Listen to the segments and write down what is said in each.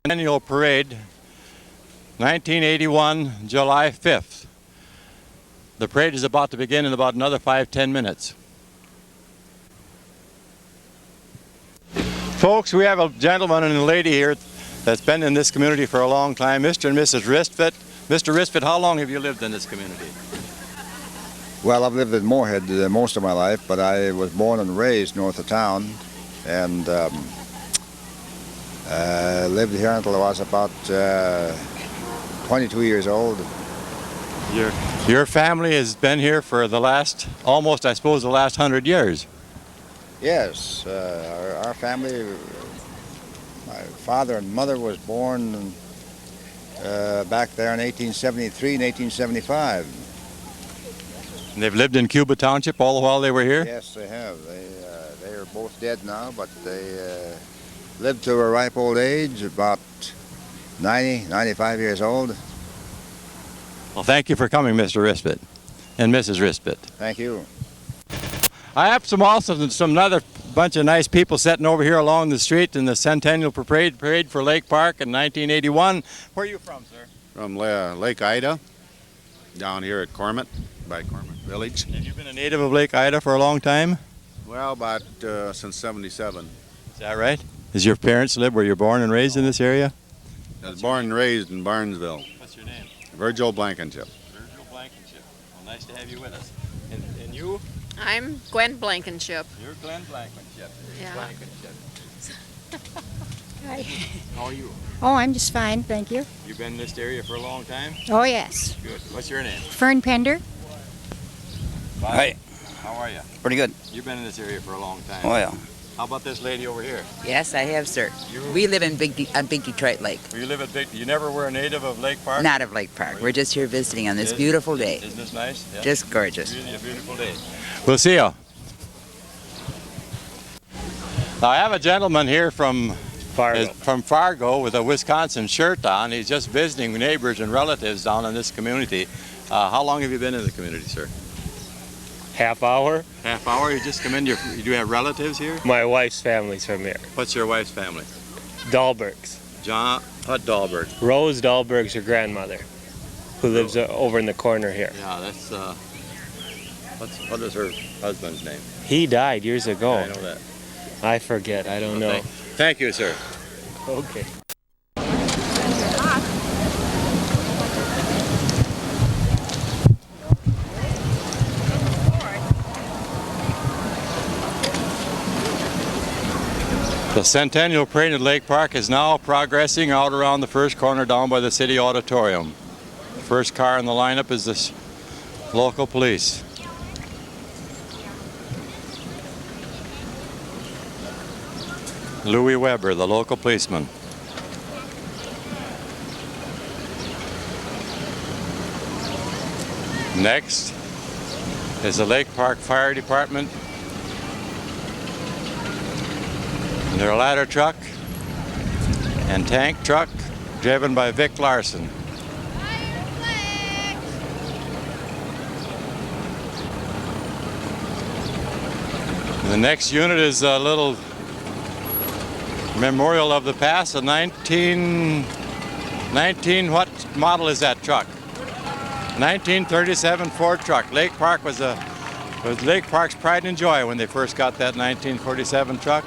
Annual Parade, 1981, July 5th. The parade is about to begin in about another 5-10 minutes. Folks, we have a gentleman and a lady here that's been in this community for a long time, Mr. and Mrs. Ristvedt. Mr. Ristvedt, how long have you lived in this community? Well, I've lived in Moorhead most of my life, but I was born and raised north of town, and lived here until I was about 22 years old. Your family has been here for the last, almost, I suppose, the last 100 years. Yes, our family, my father and mother was born back there in 1873 and 1875. And they've lived in Cuba Township all the while they were here? Yes, they have. They are both dead now, but they lived to a ripe old age, about 90, 95 years old. Well, thank you for coming, Mr. Ristvedt and Mrs. Ristvedt. Thank you. I have some other bunch of nice people sitting over here along the street in the Centennial Parade for Lake Park in 1981. Where are you from, sir? From Lake Ida, down here at Cormant, by Cormant Village. Have you been a native of Lake Ida for a long time? Well, about since '77. Is that right? Does your parents live where you're born and raised in this area? I was born and raised in Barnesville. What's your name? Virgil Blankenship. Virgil Blankenship. Well, nice to have you with us. And you? I'm Gwen Blankenship. You're Glenn Blankenship. Yeah. Blankenship. Hi. How are you? Oh, I'm just fine, thank you. You've been in this area for a long time? Oh, yes. Good. What's your name? Fern Pender. Hi. How are you? Pretty good. You've been in this area for a long time. Oh, yeah. How about this lady over here? Yes, I have, sir. We live in Big Detroit Lake. You live at Big. You never were a native of Lake Park? Not of Lake Park. We're just here visiting on this beautiful day. Isn't this nice? Yeah. Just gorgeous. Really a beautiful day. We'll see you. Now, I have a gentleman here from Fargo with a Wisconsin shirt on. He's just visiting neighbors and relatives down in this community. How long have you been in the community, sir? Half hour. Half hour? You just come in. You do have relatives here? My wife's family's from here. What's your wife's family? Dahlbergs. John Dahlberg. Rose Dahlberg's her grandmother, who lives over in the corner here. Yeah, that's what is her husband's name? He died years ago. I know that. I forget. I don't know. Thank you, sir. Okay. The Centennial Parade at Lake Park is now progressing out around the first corner down by the City Auditorium. The first car in the lineup is this local police. Louis Weber, the local policeman. Next is the Lake Park Fire Department. Their ladder truck and tank truck driven by Vic Larson. The next unit is a little memorial of the past, a 19, what model is that truck? 1937 Ford truck. Lake Park was Lake Park's pride and joy when they first got that 1947 truck.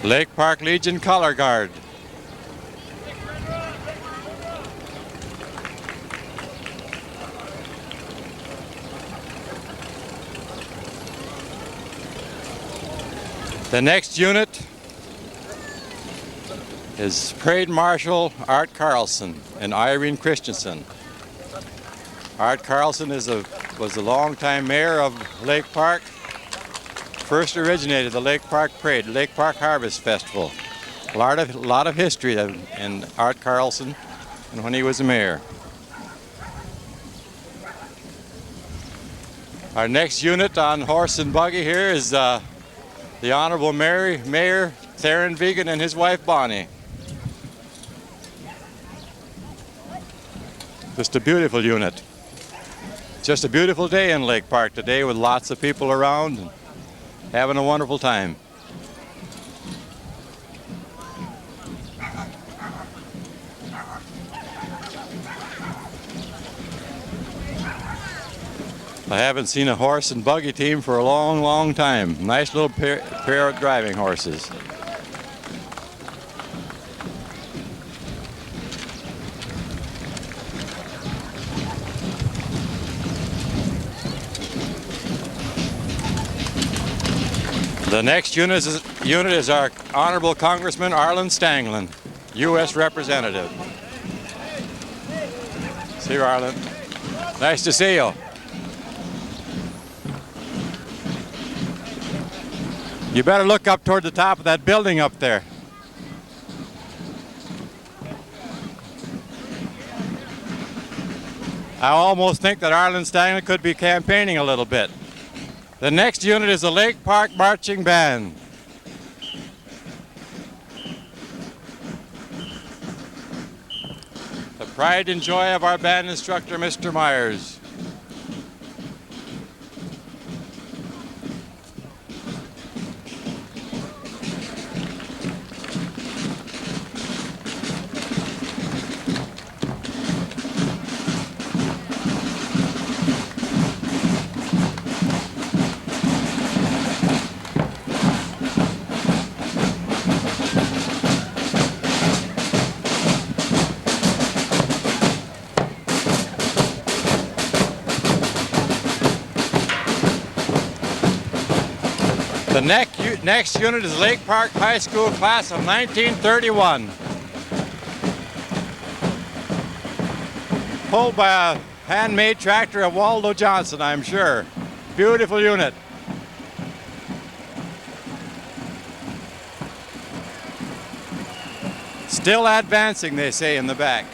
Lake Park Legion Color Guard. The next unit is Parade Marshal Art Carlson and Irene Christensen. Art Carlson was the longtime mayor of Lake Park. First originated the Lake Park Parade, Lake Park Harvest Festival. A lot of history in Art Carlson and when he was the mayor. Our next unit on horse and buggy here is the Honorable Mayor Theron Vegan and his wife Bonnie. Just a beautiful unit. Just a beautiful day in Lake Park today with lots of people around. having a wonderful time. I haven't seen a horse and buggy team for a long, long time. Nice little pair of driving horses. The next unit is our Honorable Congressman Arlen Stanglin, U.S. Representative. See you, Arlen. Nice to see you. You better look up toward the top of that building up there. I almost think that Arlen Stanglin could be campaigning a little bit. The next unit is the Lake Park Marching Band. The pride and joy of our band instructor, Mr. Myers. The next unit is Lake Park High School class of 1931. Pulled by a handmade tractor of Waldo Johnson, I'm sure. Beautiful unit. Still advancing, they say in the back.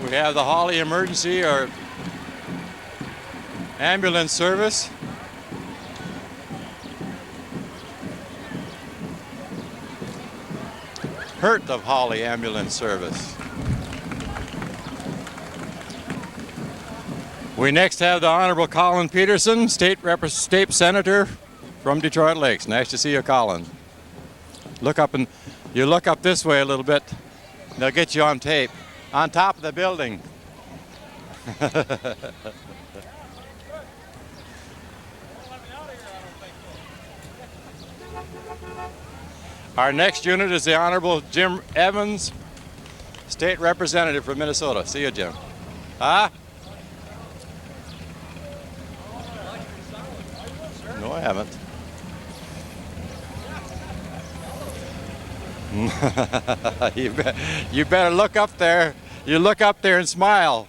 We have the Holly Emergency or Ambulance Service. Hurt of Holly Ambulance Service. We next have the Honorable Colin Peterson, State Senator from Detroit Lakes. Nice to see you, Colin. You look up this way a little bit. They'll get you on tape. On top of the building. Our next unit is the Honorable Jim Evans, State Representative from Minnesota. See you, Jim. Huh? No, I haven't. You better look up there. You look up there and smile.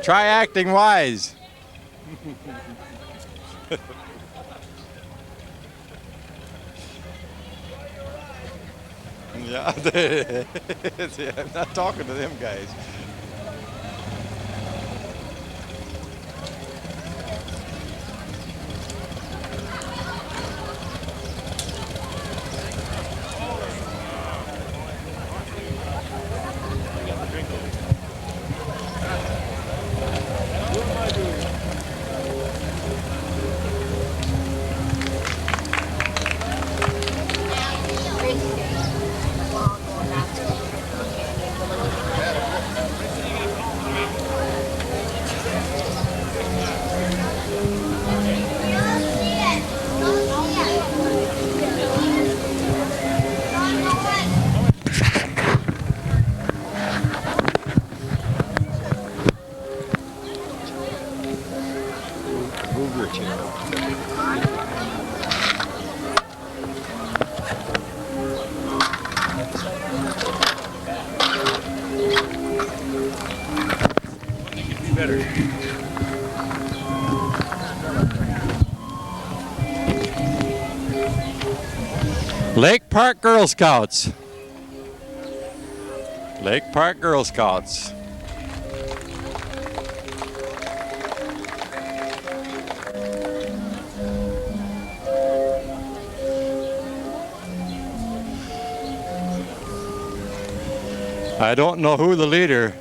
Try acting wise. Yeah, I'm not talking to them guys. Lake Park Girl Scouts. Lake Park Girl Scouts. I don't know who the leader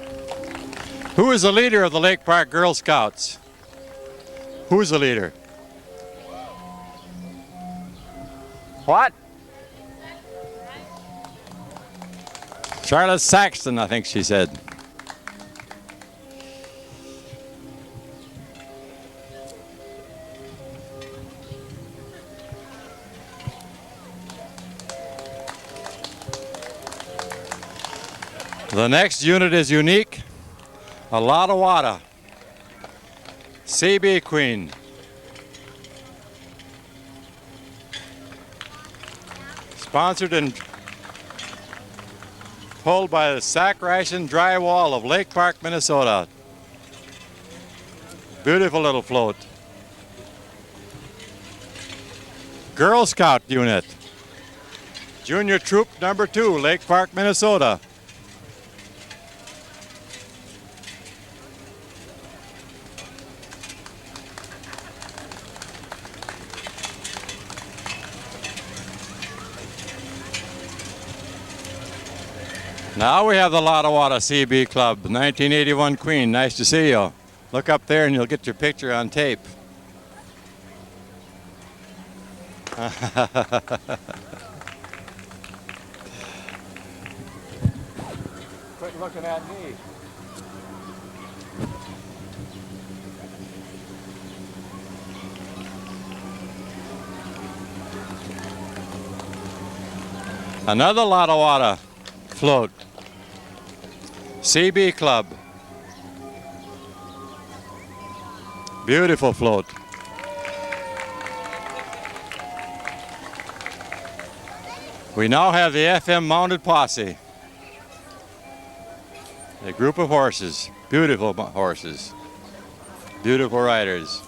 Who is the leader of the Lake Park Girl Scouts? Who's the leader? What? Charlotte Saxton, I think she said. The next unit is unique. A lot of water. CB Queen. Sponsored and pulled by the Sack Ration Dry Wall of Lake Park, Minnesota. Beautiful little float. Girl Scout unit. Junior Troop number 2, Lake Park, Minnesota. Now we have the Lottawatta CB Club, 1981 Queen. Nice to see you. Look up there and you'll get your picture on tape. Quit looking at me. Another Lottawatta float. CB Club. Beautiful float. We now have the FM mounted posse. A group of horses. Beautiful horses. Beautiful riders.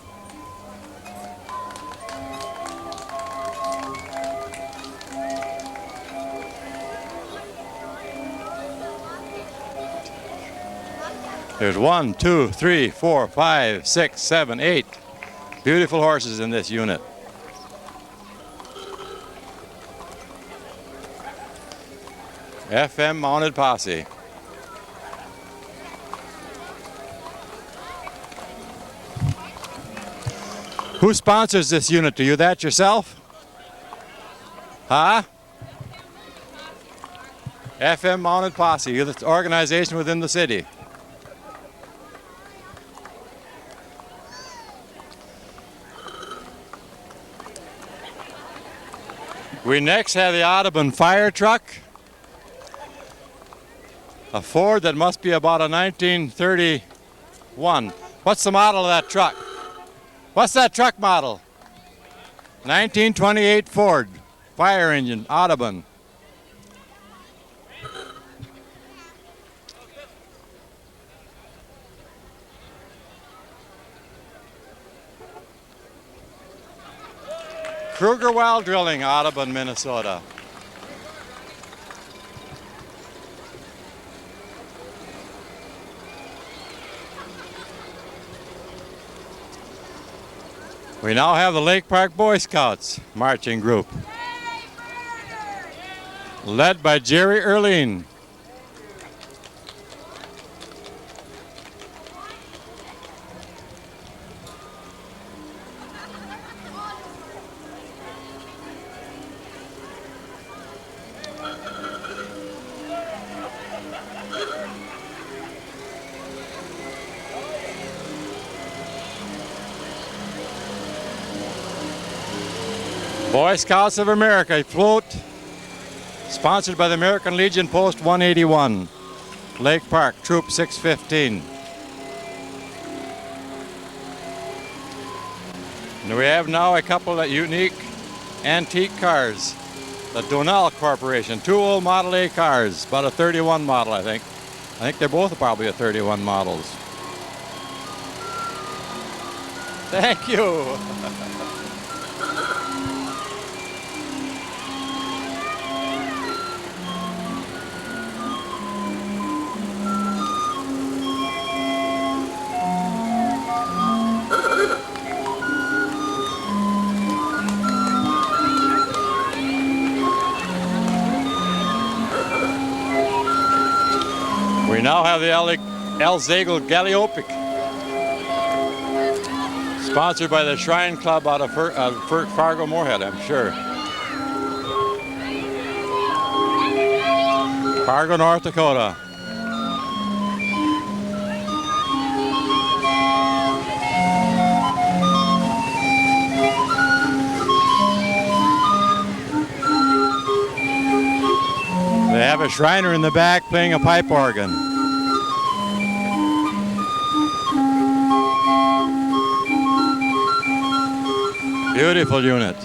There's 1, 2, 3, 4, 5, 6, 7, 8 beautiful horses in this unit. FM mounted posse. Who sponsors this unit? Do you that yourself? Huh? FM mounted posse. You're the organization within the city. We next have the Audubon fire truck, a Ford that must be about a 1931. What's the model of that truck? What's that truck model? 1928 Ford, fire engine, Audubon. Kruger Well Drilling, Audubon, Minnesota. We now have the Lake Park Boy Scouts marching group, led by Jerry Erline. Boy Scouts of America float, sponsored by the American Legion Post 181, Lake Park, Troop 615. And we have now a couple of unique antique cars. The Donnell Corporation, 2 old Model A cars, about a 31 model, I think. I think they're both probably a 31 models. Thank you. We now have the El Zagel Galliopic. Sponsored by the Shrine Club out of Fargo Moorhead, I'm sure. Fargo, North Dakota. They have a Shriner in the back playing a pipe organ. Beautiful unit.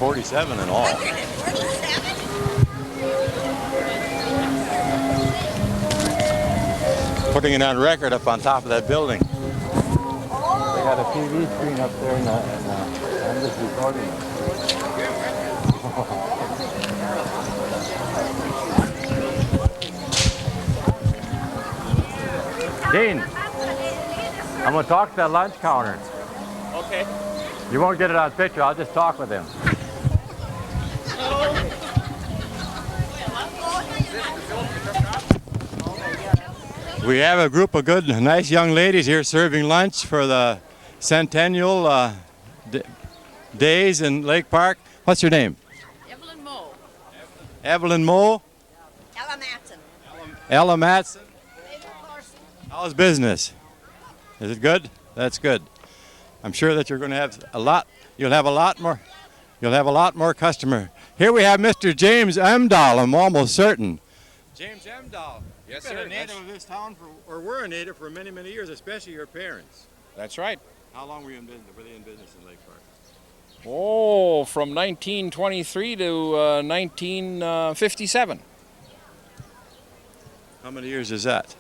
$147 in all. Putting it on record up on top of that building. They got a TV screen up there and I'm just recording it. Dean, I'm going to talk to that lunch counter. Okay. You won't get it on picture, I'll just talk with him. We have a group of good, nice young ladies here serving lunch for the Centennial days in Lake Park. What's your name? Evelyn Moe. Evelyn Moe? Ella Matson. Ella Matson? How's business? Is it good? That's good. I'm sure that you're going to have a lot. You'll have a lot more customer. Here we have Mr. James Emdahl. I'm almost certain. James Emdahl. Yes, You've been sir. a native of this town or were a native for many, many years, especially your parents. That's right. How long were you in business? Were they in business in Lake Park? Oh, from 1923 to 1957. How many years is that?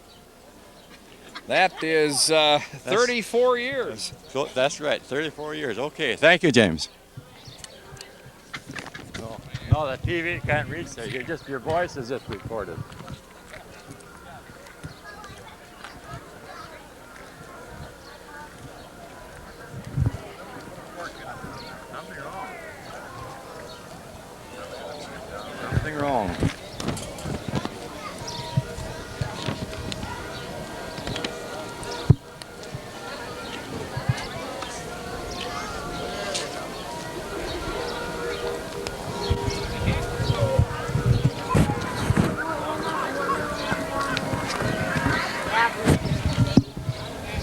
That is 34 years. So, that's right, 34 years. Okay, thank you, James. No, the TV can't reach there. Your voice is just recorded. Nothing wrong.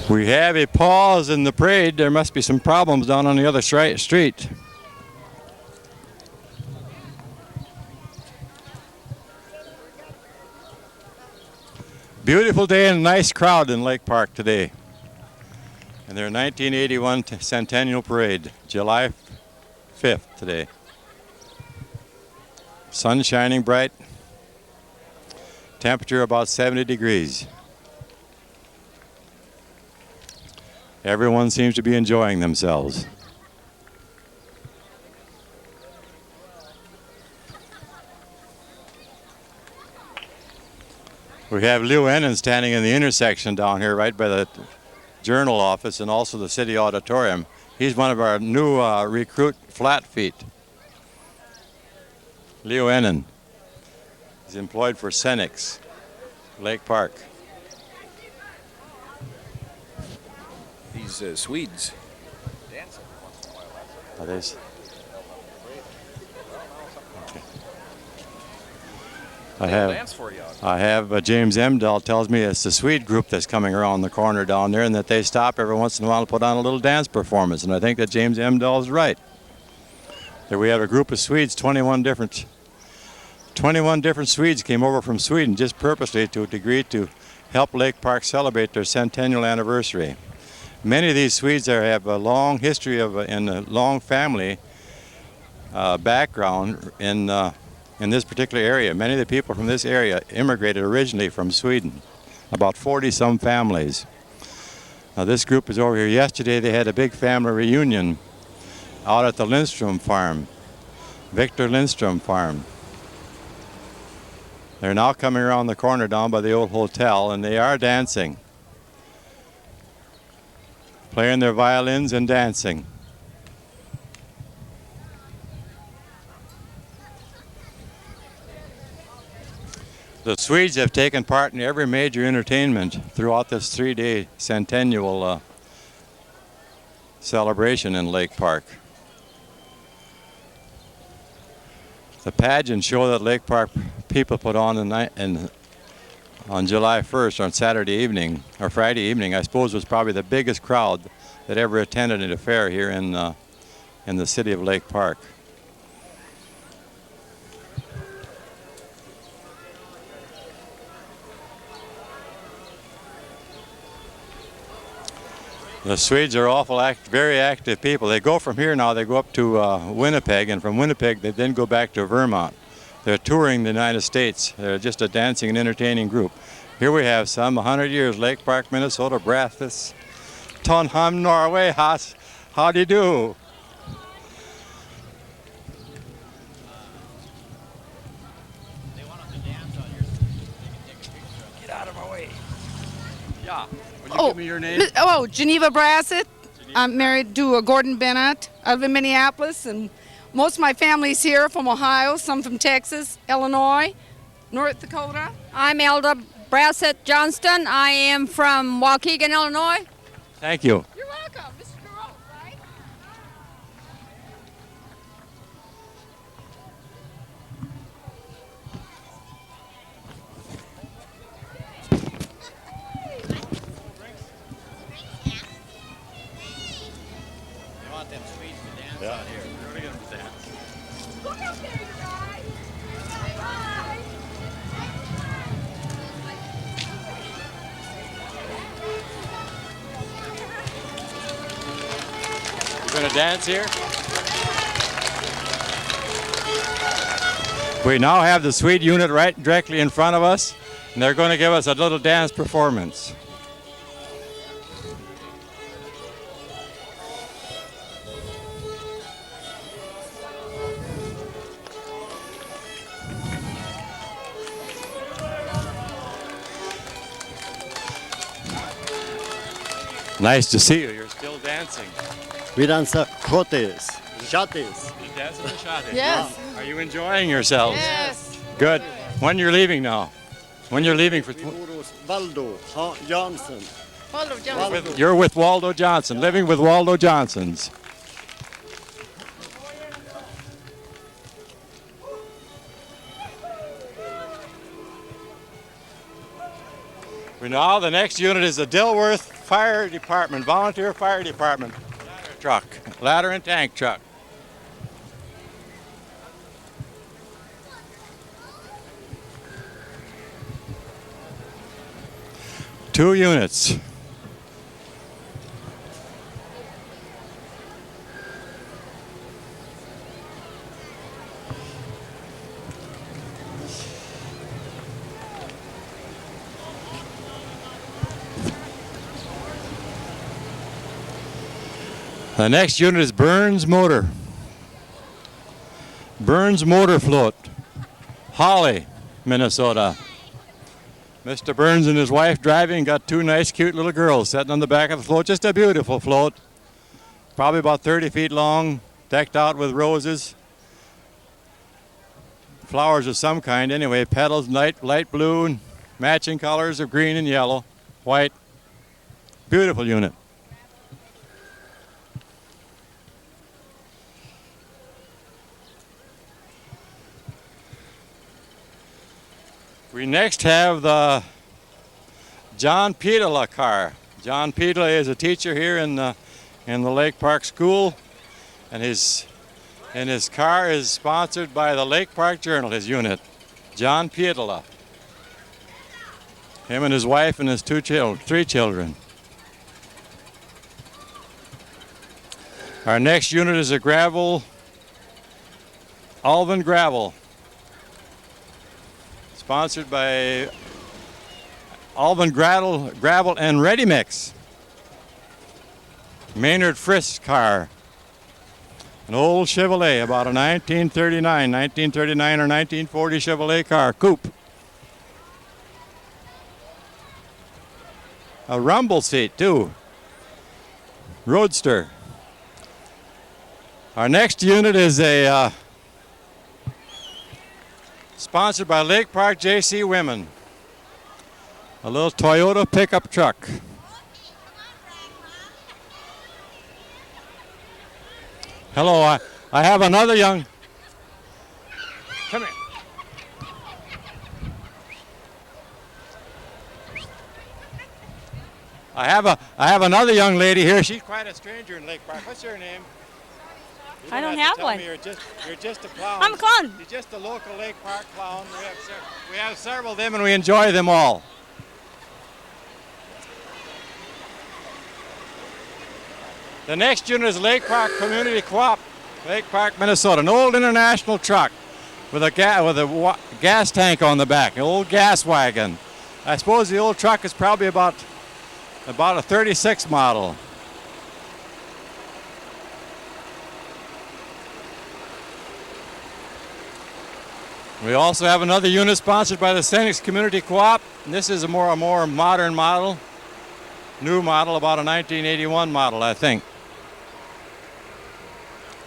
We have a pause in the parade. There must be some problems down on the other street. Beautiful day and a nice crowd in Lake Park today. And their 1981 Centennial Parade, July 5th today. Sun shining bright. Temperature about 70 degrees. Everyone seems to be enjoying themselves. We have Lou Ennin standing in the intersection down here right by the Journal office and also the City Auditorium. He's one of our new recruit flat feet. Leo Ennin. He's employed for Senex, Lake Park. These Swedes. Are they? Okay. I They'll have. dance for you. I have James Emdahl tells me it's the Swede group that's coming around the corner down there, and that they stop every once in a while to put on a little dance performance. And I think that James Emdahl is right. There we have a group of Swedes, 21 different Swedes came over from Sweden just purposely to agree to help Lake Park celebrate their centennial anniversary. Many of these Swedes there have a long history of and a long family background in this particular area. Many of the people from this area immigrated originally from Sweden, about 40-some families. Now this group is over here. Yesterday they had a big family reunion out at the Lindstrom farm, Victor Lindstrom farm. They're now coming around the corner down by the old hotel, and they are dancing, playing their violins and dancing. The Swedes have taken part in every major entertainment throughout this 3-day centennial celebration in Lake Park. The pageant show that Lake Park people put on on July 1st, on Saturday evening, or Friday evening, I suppose was probably the biggest crowd that ever attended an affair here in the city of Lake Park. The Swedes are very active people. They go from here now, they go up to Winnipeg, and from Winnipeg they then go back to Vermont. They're touring the United States. They're just a dancing and entertaining group. Here we have some 100 years, Lake Park, Minnesota, Brathis, Trondheim, Norway, how do you do? Get out of my way. Yeah. Will you give me your name? Geneva Brassett. I'm married to Gordon Bennett. I live in Minneapolis, and most of my family's here from Ohio, some from Texas, Illinois, North Dakota. I'm Elda Brassett Johnston. I am from Waukegan, Illinois. Thank you. You're welcome, Mr. Carole, right? You want them Swedes to dance out here. We're going to get them to dance. Look up there, you guys. Bye. You going to dance here? We now have the Swede unit right directly in front of us, and they're going to give us a little dance performance. Nice to see you. You're still dancing. Vi dansar schottis, chattis. You dancing the shot? Yes. Are you enjoying yourselves? Yes. Good. When you're leaving now? When you're leaving for? Vi bor hos Waldo Jansson. You're with Waldo Johnson, living with Waldo Johnsons. Now the next unit is the Dilworth Fire Department, Volunteer Fire Department truck, ladder and tank truck. Two units. The next unit is Burns Motor. Burns Motor Float, Holly, Minnesota. Mr. Burns and his wife driving, got two nice, cute little girls sitting on the back of the float. Just a beautiful float. Probably about 30 feet long, decked out with roses. Flowers of some kind anyway, petals light blue and matching colors of green and yellow, white. Beautiful unit. We next have the John Petola car. John Petola is a teacher here in the Lake Park School, and his car is sponsored by the Lake Park Journal, his unit. John Petola. Him and his wife and his three children. Our next unit is a Alvin Gravel, sponsored by Alvin Gravel and Ready Mix. Maynard Frisk car, an old Chevrolet, about a 1939 or 1940 Chevrolet car, coupe. A rumble seat too, roadster. Our next unit is a sponsored by Lake Park JC Women, a little Toyota pickup truck. Hello, I have another young. Come here. I have another young lady here. She's quite a stranger in Lake Park. What's your name? I don't have one. You're just a clown. I'm a clown. You're just a local Lake Park clown. We have several of them, and we enjoy them all. The next unit is Lake Park Community Co-op, Lake Park, Minnesota. An old international truck with a gas tank on the back, an old gas wagon. I suppose the old truck is probably about a 36 model. We also have another unit sponsored by the Centenialm Community Co-op. This is a more modern model, new model, about a 1981 model, I think.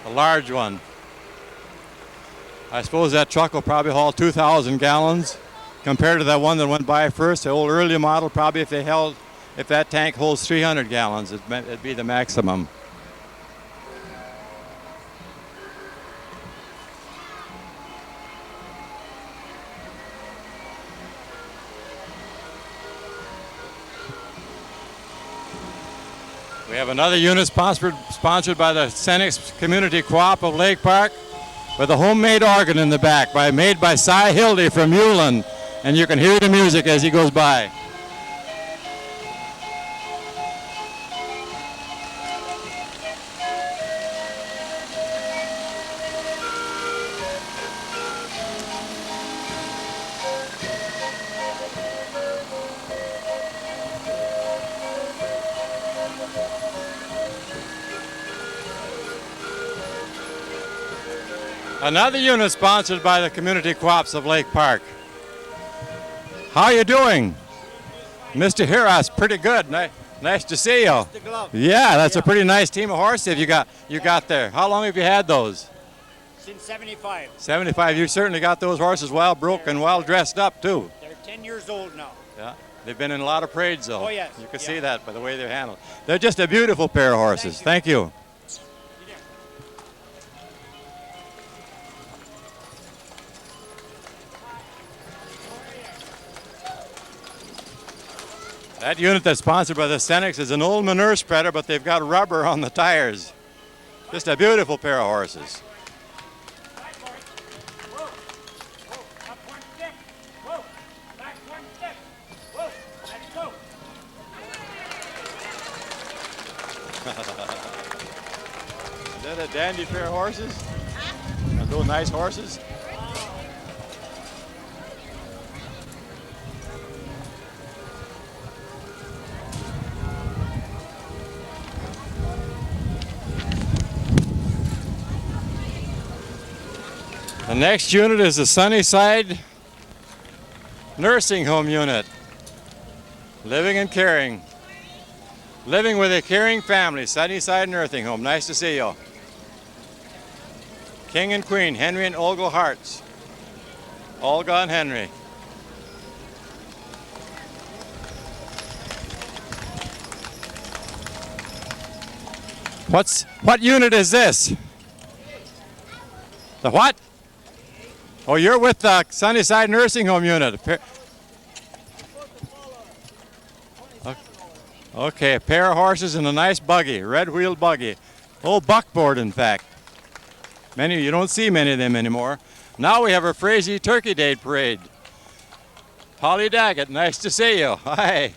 A large one. I suppose that truck will probably haul 2,000 gallons compared to that one that went by first. The old earlier model, probably if that tank holds 300 gallons, it'd be the maximum. We have another unit sponsored by the Centenialm Community Co-op of Lake Park with a homemade organ in the back made by Cy Hildy from Ulen, and you can hear the music as he goes by. Another unit sponsored by the Community Co-ops of Lake Park. How are you doing? Mr. Hiras, pretty good. Nice to see you. Yeah, that's a pretty nice team of horses you got there. How long have you had those? Since 75. 75. You certainly got those horses well broken, well dressed up too. They're 10 years old now. Yeah, they've been in a lot of parades though. Oh yes. You can see that by the way they're handled. They're just a beautiful pair of horses. Thank you. That unit that's sponsored by the Centenialm is an old manure spreader, but they've got rubber on the tires. Just a beautiful pair of horses. Is that a dandy pair of horses? Are those nice horses? The next unit is the Sunnyside Nursing Home unit. Living and caring. Living with a caring family, Sunnyside Nursing Home. Nice to see you. King and Queen, Henry and Olga Hartz. Olga and Henry. What unit is this? The what? Oh, you're with the Sunnyside Nursing Home unit. Okay, a pair of horses and a nice buggy, red-wheeled buggy. Old buckboard, in fact. You don't see many of them anymore. Now we have a Frazee Turkey Day Parade. Holly Daggett, nice to see you. Hi.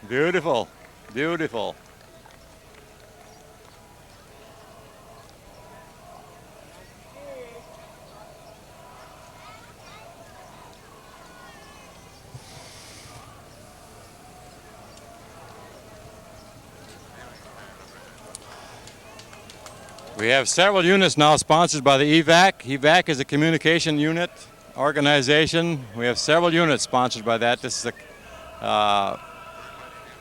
Beautiful, beautiful. We have several units now sponsored by the EVAC. EVAC is a communication unit organization. We have several units sponsored by that. This is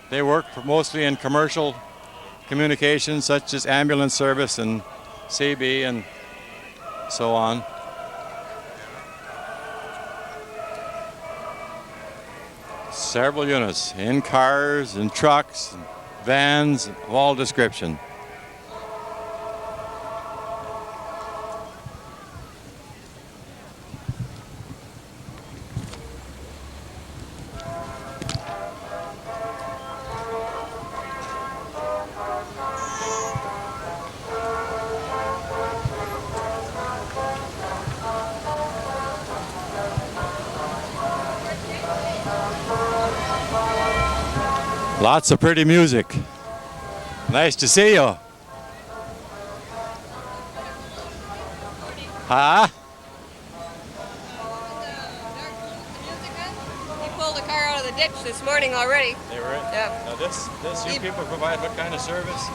they work mostly in commercial communications such as ambulance service and CB and so on. Several units in cars and trucks, and vans of all description. Lots of pretty music. Nice to see you. Huh? He pulled a car out of the ditch this morning already. They were. Yeah. Now you people provide what kind of service?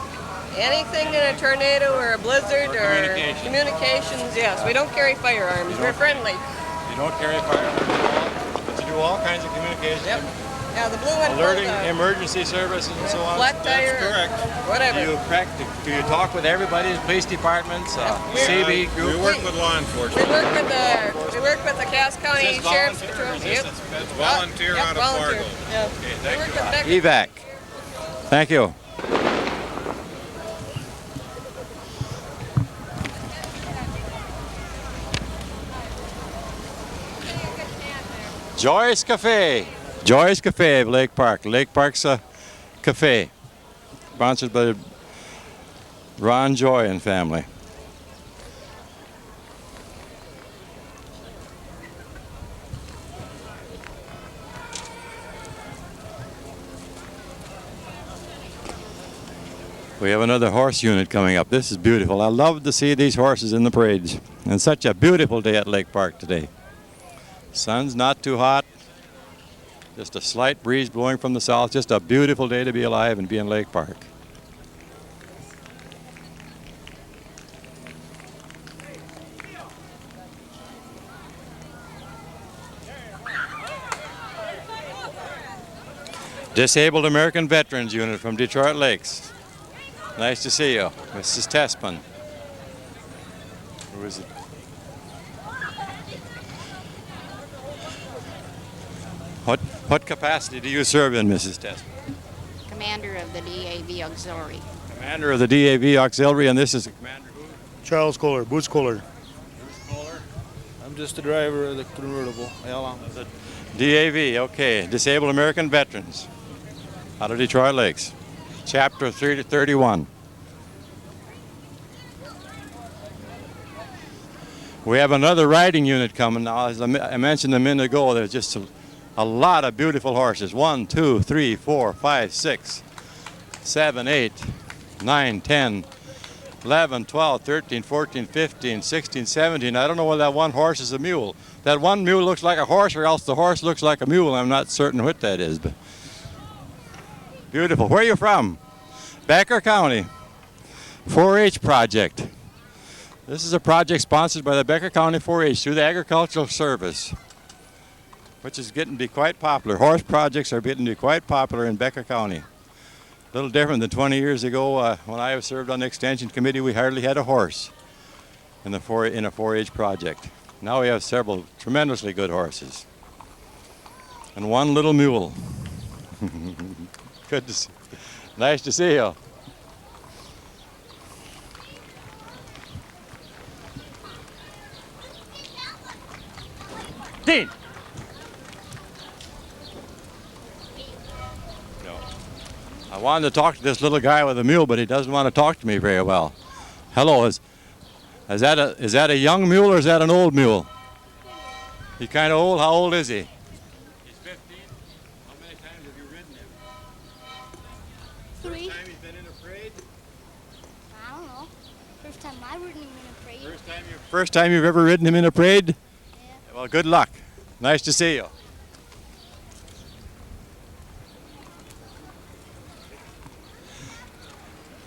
Anything in a tornado or a blizzard or communications, yes. We don't carry firearms. We're friendly. You don't carry firearms, but you do all kinds of communication. Yep. Yeah, the blue one. Alerting emergency services and so on. Flat tire. That's correct. Whatever. Do you talk with everybody, police departments, CB group? We work with law enforcement. We work with the Cass County Sheriff's Patrol. Yep. That's volunteer out of volunteer. Fargo. Yeah. Okay, We thank work you. with Becker. EVAC. Thank you. Joy's Cafe. Joy's Cafe of Lake Park. Lake Park's a cafe. Sponsored by Ron Joy and family. We have another horse unit coming up. This is beautiful. I love to see these horses in the parades. And such a beautiful day at Lake Park today. Sun's not too hot. Just a slight breeze blowing from the south. Just a beautiful day to be alive and be in Lake Park. Disabled American Veterans Unit from Detroit Lakes. Nice to see you, Mrs. Tespin. Who is it? What capacity do you serve in, Mrs. Tespin? Commander of the DAV Auxiliary. Commander of the DAV Auxiliary, and this is the commander who? Charles Kohler, Boots Kohler. Bruce Kohler. I'm just the driver of the convertible. The DAV, okay. Disabled American Veterans out of Detroit Lakes. Chapter 31. We have another riding unit coming now. As I mentioned a minute ago, there's just a lot of beautiful horses. 1, 2, 3, 4, 5, 6, 7, 8, 9, 10, 11, 12, 13, 14, 15, 16, 17. I don't know whether that one horse is a mule. That one mule looks like a horse or else the horse looks like a mule. I'm not certain what that is. But beautiful. Where are you from? Becker County. 4-H project. This is a project sponsored by the Becker County 4-H through the Agricultural Service, which is getting to be quite popular. Horse projects are getting to be quite popular in Becker County. A little different than 20 years ago when I served on the Extension Committee. We hardly had a horse in a 4-H project. Now we have several tremendously good horses and one little mule. Good to see. Nice to see you. Dean. No. I wanted to talk to this little guy with a mule, but he doesn't want to talk to me very well. Hello, is that a young mule or is that an old mule? He's kind of old. How old is he? He's 15. How many times have you ridden him? 3. First time he's been in a parade? I don't know. First time I've ridden him in a parade. First time you've ever ridden him in a parade? Yeah. Well, good luck. Nice to see you.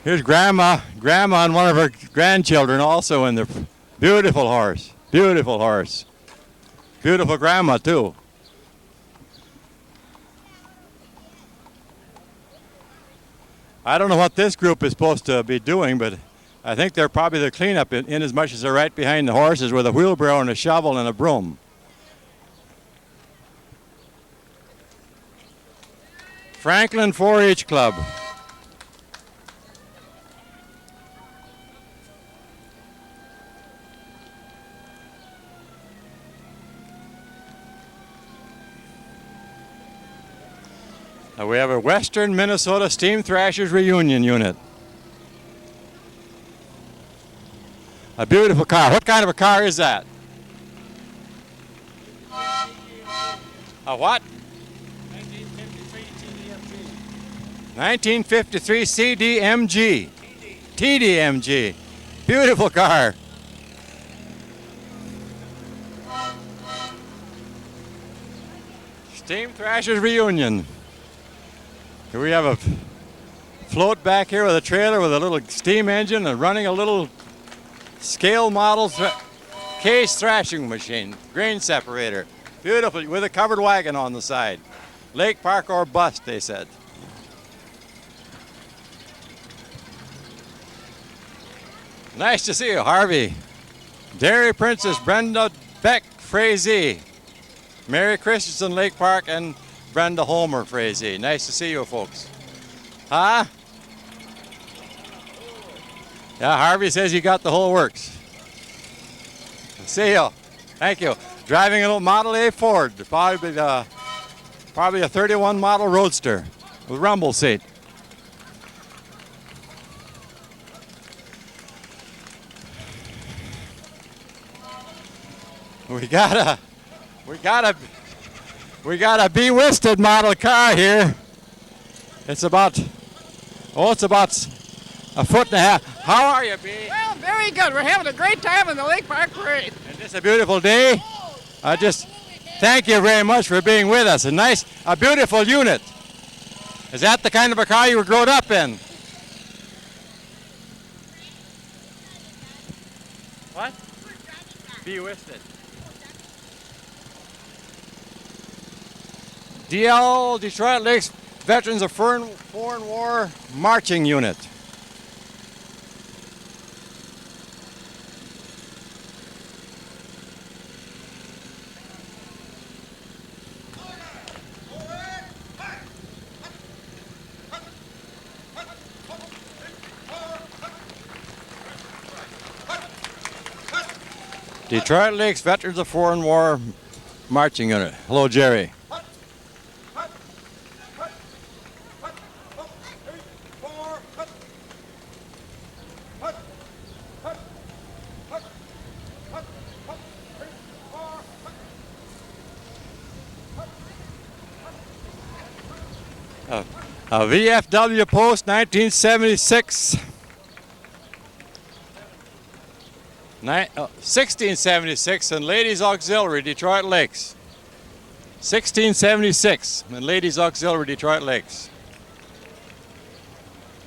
Here's Grandma and one of her grandchildren also in the beautiful horse. Beautiful horse. Beautiful Grandma too. I don't know what this group is supposed to be doing, but I think they're probably the cleanup in as much as they're right behind the horses with a wheelbarrow and a shovel and a broom. Franklin 4-H Club. We have a Western Minnesota Steam Thrashers Reunion Unit. A beautiful car. What kind of a car is that? A what? 1953 CDMG. TDMG. Beautiful car. Steam Thrashers Reunion. Here we have a float back here with a trailer with a little steam engine and running a little scale model case thrashing machine, grain separator. Beautiful, with a covered wagon on the side. Lake Park or bust, they said. Nice to see you, Harvey. Dairy Princess Brenda Beck Frazee. Mary Christensen, Lake Park, and Brenda Homer Frazee. Nice to see you folks. Huh? Yeah, Harvey says you got the whole works. See you. Thank you. Driving a little Model A Ford, probably a 31 model Roadster with rumble seat. We got a Be-Wisted model car here. It's about a foot and a half. How are you, B? Well, very good. We're having a great time in the Lake Park Parade. And it's a beautiful day. I just thank you very much for being with us. A beautiful unit. Is that the kind of a car you were grown up in? What? Be-Wisted. DL, Detroit Lakes Veterans of Foreign War Marching Unit. Detroit Lakes Veterans of Foreign War Marching Unit. Hello, Jerry. A VFW post 1976. 1676 and Ladies Auxiliary Detroit Lakes. 1676 and Ladies Auxiliary Detroit Lakes.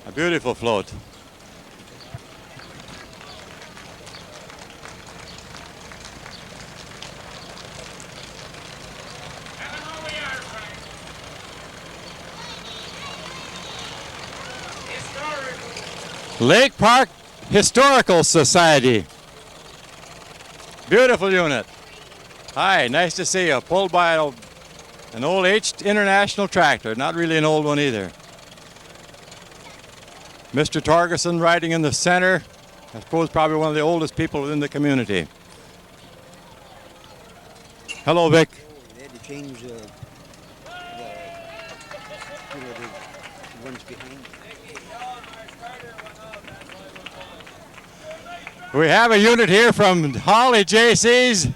A beautiful float. Lake Park Historical Society. Beautiful unit. Hi, nice to see you. Pulled by an old H International tractor. Not really an old one either. Mr. Torgerson riding in the center. I suppose probably one of the oldest people within the community. Hello, Vic. They had to change the one's behind. We have a unit here from Holly JC's.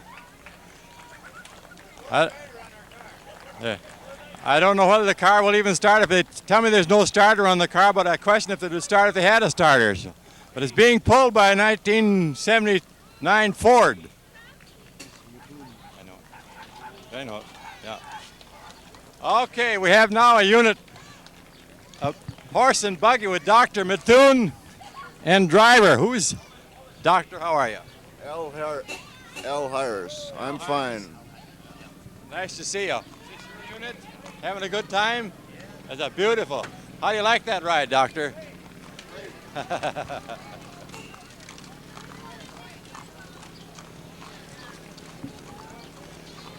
I don't know whether the car will even start. If they tell me there's no starter on the car, but I question if it would start if they had a starter. But it's being pulled by a 1979 Ford. I know, yeah. Okay, we have now a unit of horse and buggy with Dr. Mithun and driver. Who's Doctor? How are you? L. Harris. I'm fine. Nice to see you. Is this your unit? Having a good time? That's a beautiful. How do you like that ride, Doctor?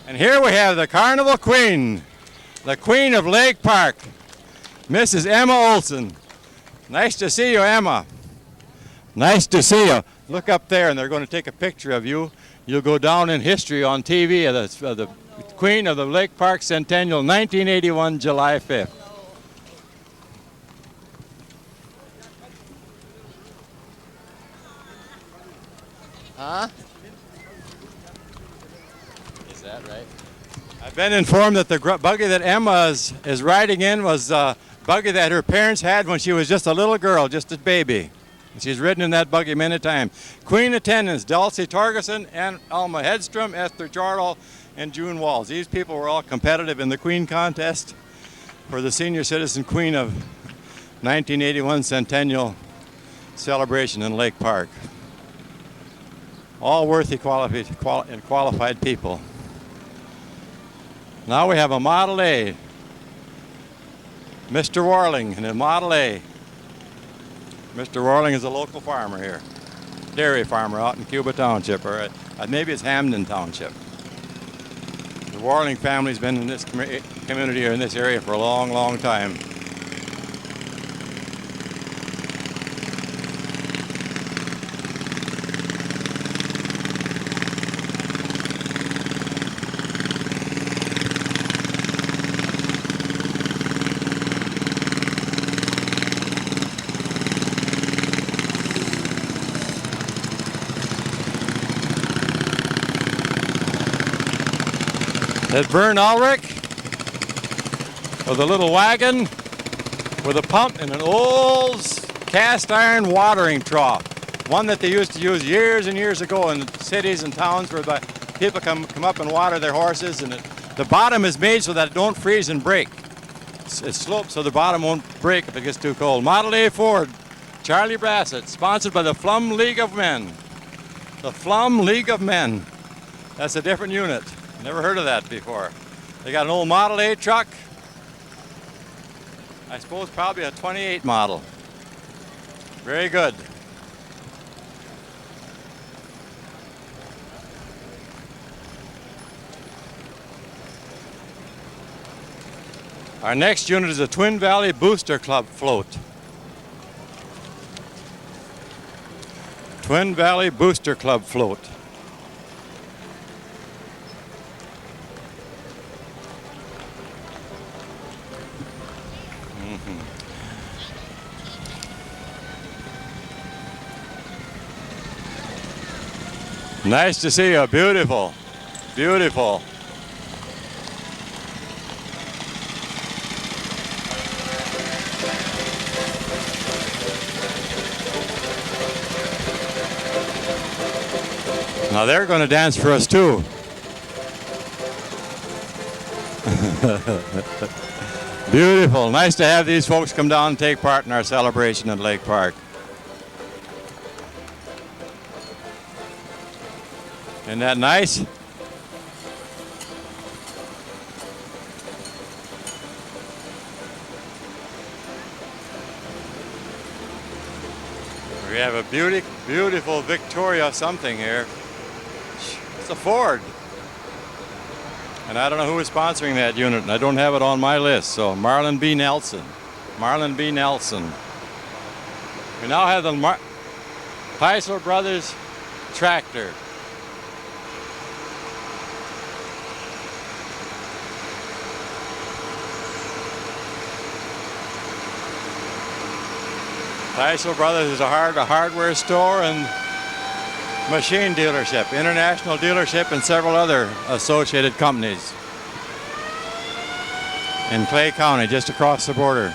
And here we have the Carnival Queen, the Queen of Lake Park, Mrs. Emma Olson. Nice to see you, Emma. Nice to see you. Look up there, and they're going to take a picture of you. You'll go down in history on TV as the Queen of the Lake Park Centennial, 1981, July 5th. Huh? Is that right? I've been informed that the buggy that Emma is riding in was a buggy that her parents had when she was just a little girl, just a baby. She's ridden in that buggy many times. Queen attendants, Dulcie Torgerson and Alma Hedstrom, Esther Charles, and June Walls. These people were all competitive in the Queen contest for the Senior Citizen Queen of 1981 Centennial celebration in Lake Park. All worthy and qualified people. Now we have a Model A. Mr. Warling in a Model A. Mr. Warling is a local farmer here. Dairy farmer out in Cuba Township, or maybe it's Hamden Township. The Warling family's been in this community or in this area for a long, long time. There's Vern Ulrich with a little wagon with a pump and an old cast iron watering trough. One that they used to use years and years ago in cities and towns where the people come up and water their horses. And the bottom is made so that it don't freeze and break. It's sloped so the bottom won't break if it gets too cold. Model A Ford, Charlie Brassett, sponsored by the Flum League of Men. The Flum League of Men. That's a different unit. Never heard of that before. They got an old Model A truck. I suppose probably a 28 model. Very good. Our next unit is a Twin Valley Booster Club float. Twin Valley Booster Club float. Nice to see you. Beautiful. Beautiful. Now they're going to dance for us too. Beautiful. Nice to have these folks come down and take part in our celebration at Lake Park. Isn't that nice? We have a beautiful Victoria something here. It's a Ford. And I don't know who is sponsoring that unit, and I don't have it on my list. So Marlon B. Nelson. Marlon B. Nelson. We now have the Heisler Brothers tractor. Fleisel Brothers is a hardware store and machine dealership, international dealership, and several other associated companies in Clay County, just across the border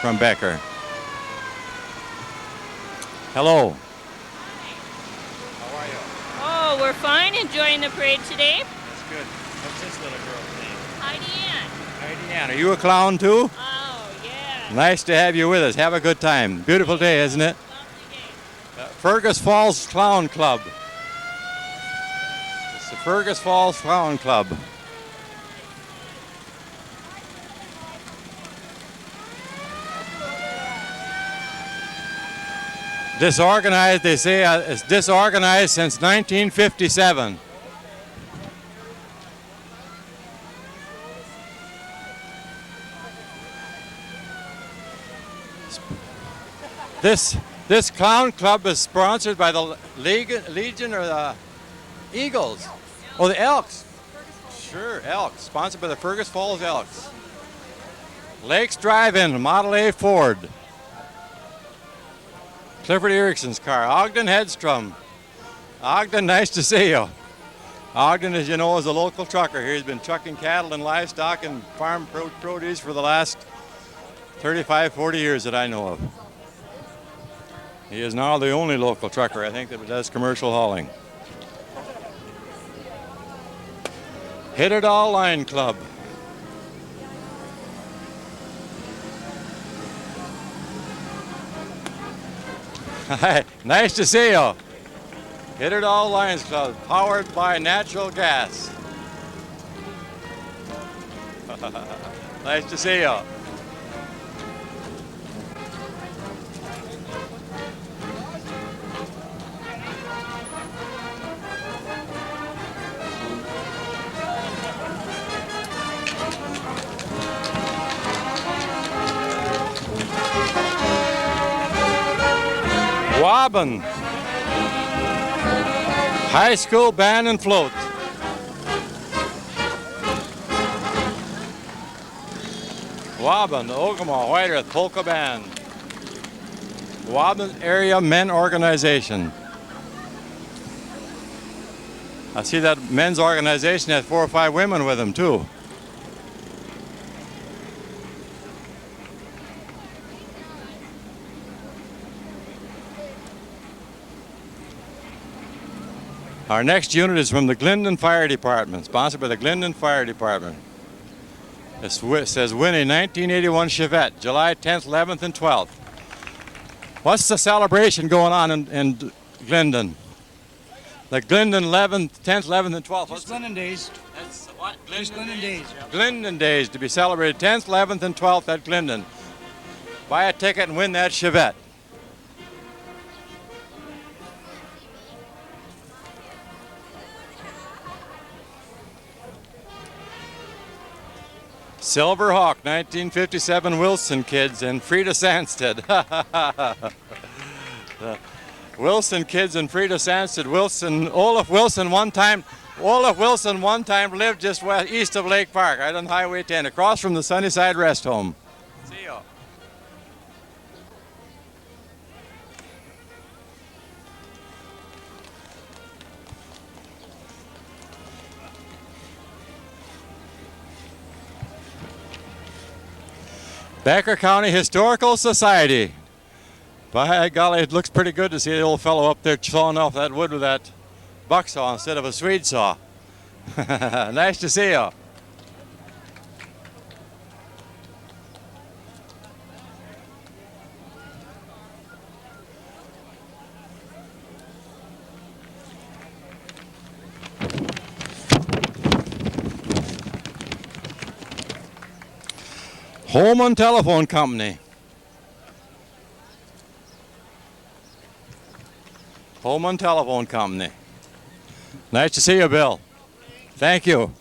from Becker. Hello. How are you? Oh, we're fine, enjoying the parade today. That's good. What's this little girl's name? Heidi Ann. Heidi Ann. Are you a clown too? Oh, yeah. Nice to have you with us. Have a good time. Beautiful day, isn't it? Fergus Falls Clown Club. It's the Fergus Falls Clown Club. Disorganized, they say it's disorganized since 1957. This clown club is sponsored by the Legion or the Eagles. Oh, the Elks. Sure, Elks. Sponsored by the Fergus Falls Elks. Lakes Drive-In, Model A Ford. Clifford Erickson's car. Ogden Hedstrom. Ogden, nice to see you. Ogden, as you know, is a local trucker here. He's been trucking cattle and livestock and farm produce for the last 35, 40 years that I know of. He is now the only local trucker, I think, that does commercial hauling. Hit It All Line Club. Hi, nice to see you. Hit It All Lions Club, powered by natural gas. Nice to see you. Wobbin. High School Band and Float. Wobbin, the Ogama White Earth Polka Band. Wobbin Area Men Organization. I see that men's organization has 4 or 5 women with them too. Our next unit is from the Glendon Fire Department, sponsored by the Glendon Fire Department. It says Winnie 1981 Chevette, July 10th, 11th, and 12th. What's the celebration going on in Glendon? The Glendon 11th, 10th, 11th, and 12th. Just Glendon Days. That's what? Just Glendon Days. Glendon Days to be celebrated 10th, 11th, and 12th at Glendon. Buy a ticket and win that Chevette. Silver Hawk, 1957 Wilson kids and Frida Sandstead. The Wilson kids and Frida Sandstead. Olaf Wilson one time lived just east of Lake Park, right on Highway 10, across from the Sunnyside Rest Home. See you. Becker County Historical Society. By golly, it looks pretty good to see the old fellow up there sawing off that wood with that buck saw instead of a Swede saw. Nice to see you. Holman Telephone Company. Holman Telephone Company. Nice to see you, Bill. Thank you.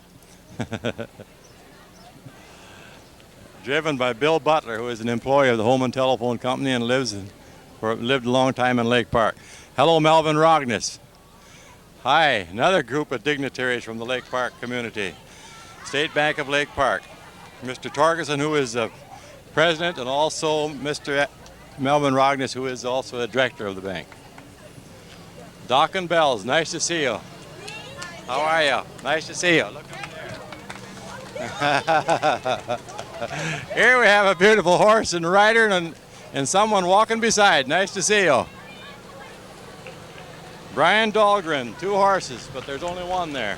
Driven by Bill Butler, who is an employee of the Holman Telephone Company and lived a long time in Lake Park. Hello, Melvin Rognes. Hi, another group of dignitaries from the Lake Park community. State Bank of Lake Park. Mr. Torgerson, who is the president, and also Mr. Melvin Rogness, who is also the director of the bank. Doc and Bells, nice to see you. How are you? Nice to see you. Look up there. Here we have a beautiful horse and rider and someone walking beside. Nice to see you. Brian Dahlgren, 2 horses, but there's only one there.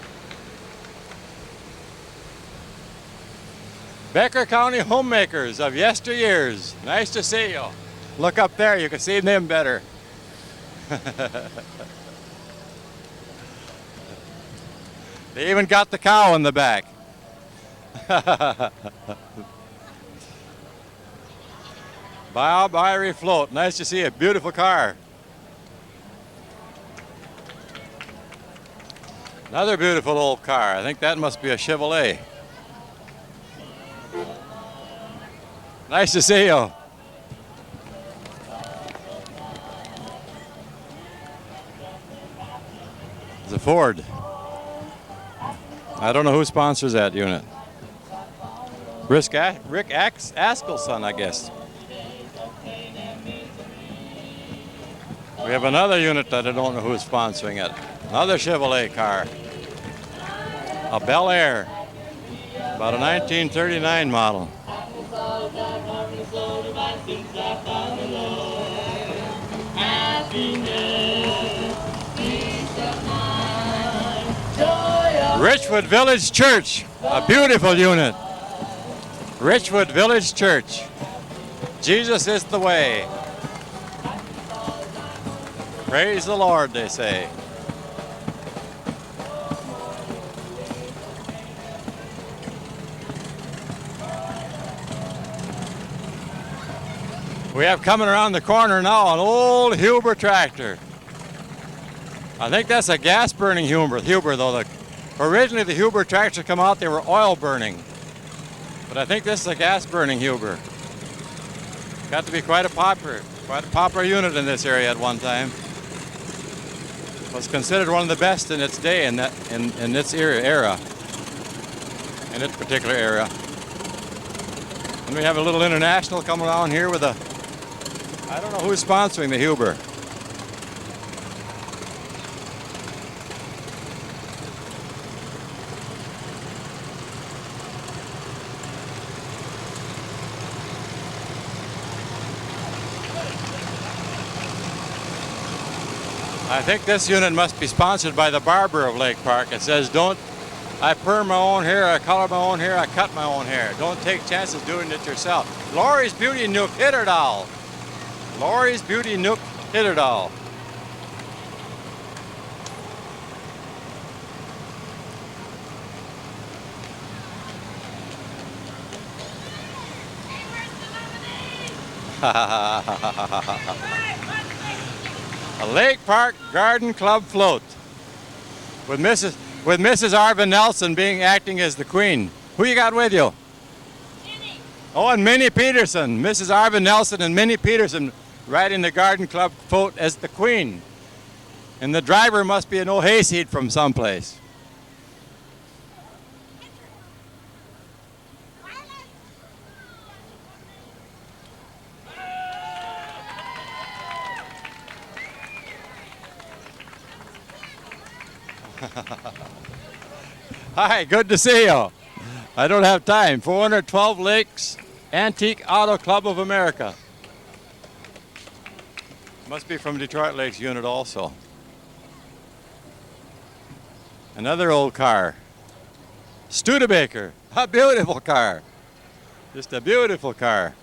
Becker County homemakers of yesteryears. Nice to see you. Look up there, you can see them better. They even got the cow in the back. Bob Irie Float, nice to see you. Beautiful car. Another beautiful old car. I think that must be a Chevrolet. Nice to see you. It's a Ford. I don't know who sponsors that unit. Rick Askelson, I guess. We have another unit that I don't know who's sponsoring it. Another Chevrolet car. A Bel Air. About a 1939 model. Richwood Village Church, a beautiful unit. Richwood Village Church. Jesus is the way. Praise the Lord, they say. We have coming around the corner now an old Huber tractor. I think that's a gas burning Huber though. Originally the Huber tractors come out, they were oil burning. But I think this is a gas burning Huber. Got to be quite a popular unit in this area at one time. Was considered one of the best in its day in its era. In its particular era. And we have a little international coming around here with a, I don't know who's sponsoring the Huber. I think this unit must be sponsored by the barber of Lake Park. It says, I perm my own hair, I color my own hair, I cut my own hair. Don't take chances doing it yourself. Laurie's Beauty Nook Hitterdal. Laurie's Beauty Nook Hitterdal. A Lake Park Garden Club float with Mrs. Arvin Nelson acting as the queen. Who you got with you? Minnie. Oh, and Minnie Peterson. Mrs. Arvin Nelson and Minnie Peterson riding the Garden Club float as the queen. And the driver must be an old hayseed from someplace. Hi, good to see you. I don't have time. 412 Lakes Antique Auto Club of America. Must be from Detroit Lakes unit also. Another old car. Studebaker, a beautiful car. Just a beautiful car.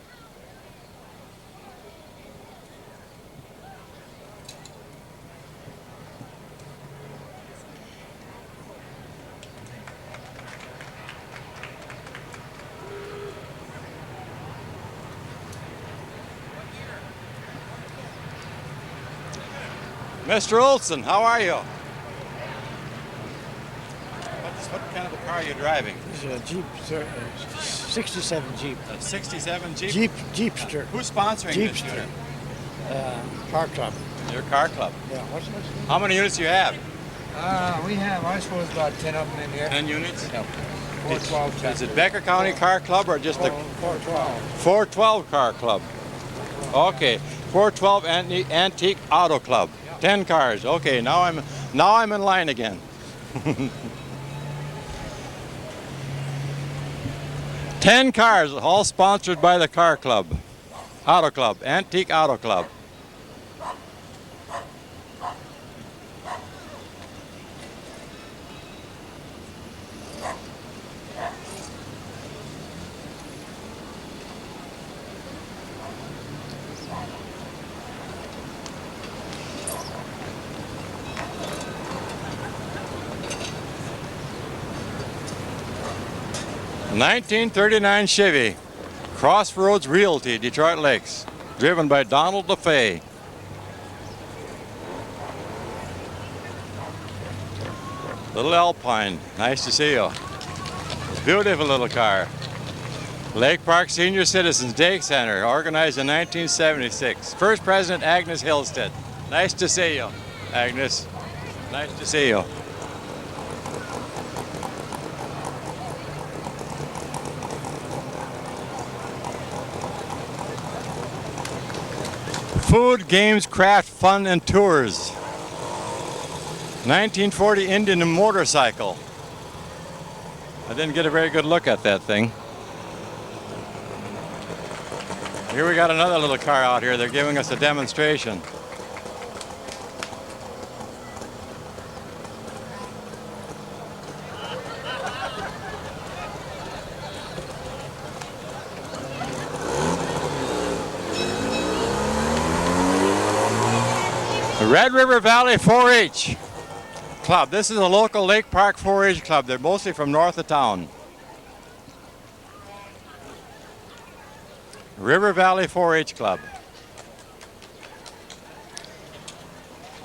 Mr. Olson, how are you? What kind of a car are you driving? This is a Jeep, sir. 67 Jeep. A 67 Jeep? Jeepster. Who's sponsoring this Jeepster. unit? Car club. Your car club? Yeah. What's the How many units do you have? We have, I suppose, about 10 of them in here. 10 units? Yeah. 412. Is it Becker County Car Club or just the 412? 412 Car Club? Okay, 412 Antique Auto Club. 10 cars. Okay, now I'm in line again. 10 cars, all sponsored by the Car Club. Auto Club, Antique Auto Club. '39 Chevy, Crossroads Realty, Detroit Lakes, driven by Donald LaFay. Little Alpine, nice to see you. Beautiful little car. Lake Park Senior Citizens Day Center, organized in 1976. First President Agnes Hillstead. Nice to see you, Agnes. Nice to see you. Food, games, craft, fun, and tours. 1940 Indian motorcycle. I didn't get a very good look at that thing. Here we got another little car out here. They're giving us a demonstration. The Red River Valley 4-H Club. This is a local Lake Park 4-H club. They're mostly from north of town. River Valley 4-H Club.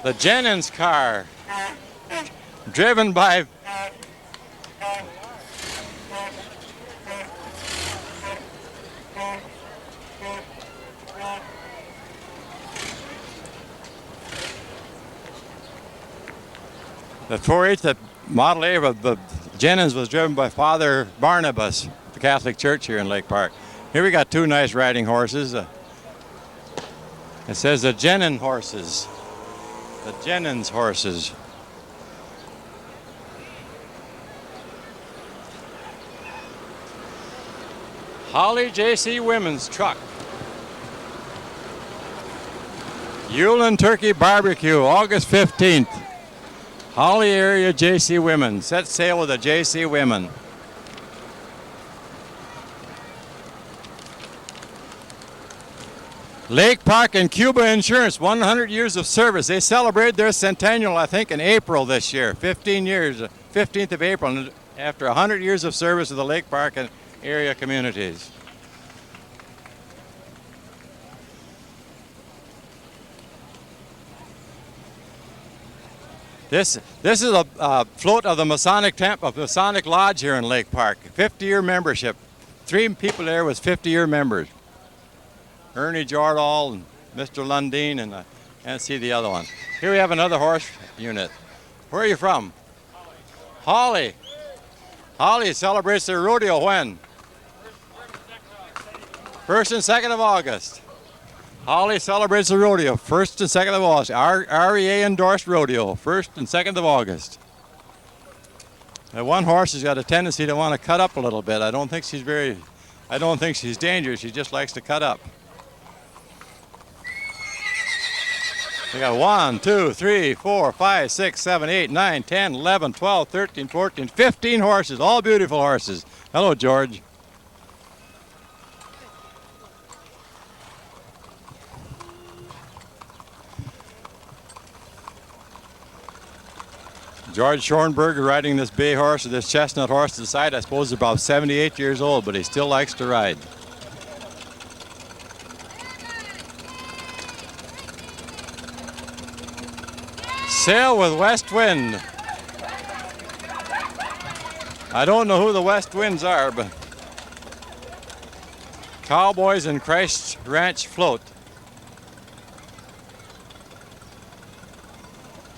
The Jennings car, driven by the 4-H, the Model A of the Jennings was driven by Father Barnabas, the Catholic Church here in Lake Park. Here we got two nice riding horses. It says the Jennings horses. The Jennings horses. Holly J.C. Women's Truck. Yule and Turkey Barbecue, August 15th. Holly area J.C. Women. Set sail with the J.C. Women. Lake Park and Cuba Insurance, 100 years of service. They celebrated their centennial, I think, in April this year. 15 years, 15th of April, after 100 years of service to the Lake Park and area communities. This is a float of the Masonic Temple, of the Masonic Lodge here in Lake Park. 50-year membership. 3 people there was 50-year members. Ernie Jordal and Mr. Lundeen, and I can't see the other one. Here we have another horse unit. Where are you from? Holly. Holly celebrates their rodeo when? 1st and 2nd of August. Holly celebrates the rodeo, 1st and 2nd of August. REA endorsed rodeo, 1st and 2nd of August. Now one horse has got a tendency to want to cut up a little bit. I don't think she's dangerous. She just likes to cut up. We got 1, 2, 3, 4, 5, 6, 7, 8, 9, 10, 11, 12, 13, 14, 15 horses, all beautiful horses. Hello, George. George Schoenberg riding this bay horse, or this chestnut horse to the side. I suppose he's about 78 years old, but he still likes to ride. Sail with West Wind. I don't know who the West Winds are, but Cowboys and Christ Ranch Float.